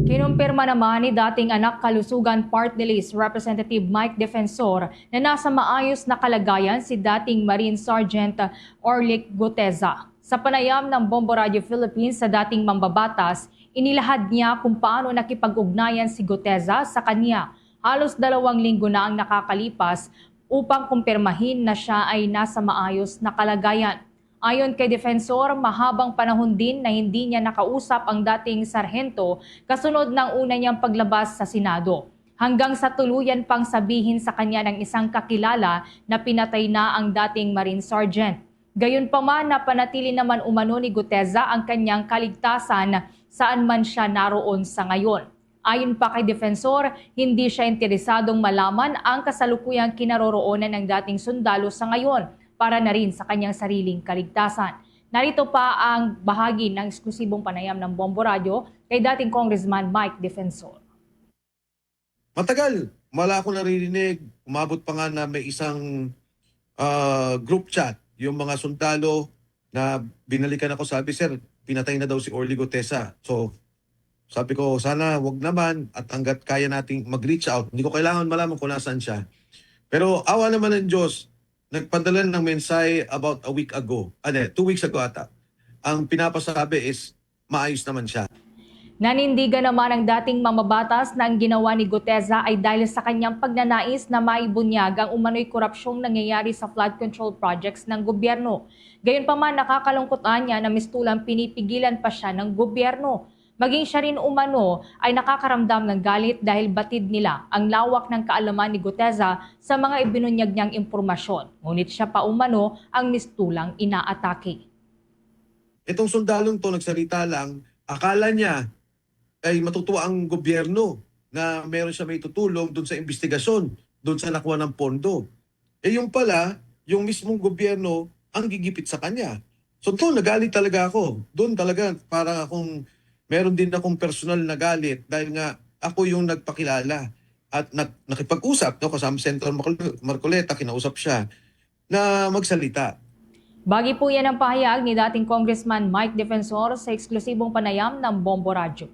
Kinumpirma naman ni dating anak kalusugan Party List Representative Mike Defensor na nasa maayos na kalagayan si dating Marine Sergeant Orlic Guteza. Sa panayam ng Bombo Radio Philippines sa dating mambabatas, inilahad niya kung paano nakipag-ugnayan si Guteza sa kanya. Halos 2 linggo na ang nakakalipas upang kumpirmahin na siya ay nasa maayos na kalagayan. Ayon kay Defensor, mahabang panahon din na hindi niya nakausap ang dating sarhento kasunod ng una niyang paglabas sa Senado. Hanggang sa tuluyan pang sabihin sa kanya ng isang kakilala na pinatay na ang dating Marine Sergeant. Gayunpaman, napanatili naman umano ni Guteza ang kanyang kaligtasan saan man siya naroon sa ngayon. Ayon pa kay Defensor, hindi siya interesadong malaman ang kasalukuyang kinaroroonan ng dating sundalo sa ngayon para na rin sa kanyang sariling kaligtasan. Narito pa ang bahagi ng eksklusibong panayam ng Bombo Radio kay dating Congressman Mike Defensor. Matagal, wala akong naririnig. Umabot pa nga na may isang group chat, yung mga sundalo na binalikan ako, sabi, sir, pinatay na daw si Orly Guteza. So, sabi ko, sana wag naman at hanggat kaya nating mag-reach out. Hindi ko kailangan malaman kung nasaan siya. Pero awa naman ng Diyos, nagpadala ng mensahe about a week ago. 2 weeks ago ata. Ang pinapasabi is maayos naman siya. Nanindigan naman ang dating mamabatas na ang ginawa ni Guteza ay dahil sa kanyang pagnanais na maibunyag ang umano'y korupsyong nangyayari sa flood control projects ng gobyerno. Gayunpaman, nakakalungkutan niya na mistulang pinipigilan pa siya ng gobyerno. Maging siya rin umano ay nakakaramdam ng galit dahil batid nila ang lawak ng kaalaman ni Guteza sa mga ibinunyag niyang impormasyon. Ngunit siya pa umano ang mistulang inaatake. Itong sundalong to nagsalita lang, akala niya ay matutuwa ang gobyerno na meron siya may tutulong doon sa investigasyon, doon sa nakuha ng pondo. Yung pala, yung mismong gobyerno ang gigipit sa kanya. So to, nagalit talaga ako. Doon talaga para akong meron din akong personal na galit dahil nga ako yung nagpakilala at nakipag-usap, no, kasama Senator Marcoleta, kinausap siya na magsalita. Bagi po yan ang pahayag ni dating Congressman Mike Defensor sa eksklusibong panayam ng Bombo Radio.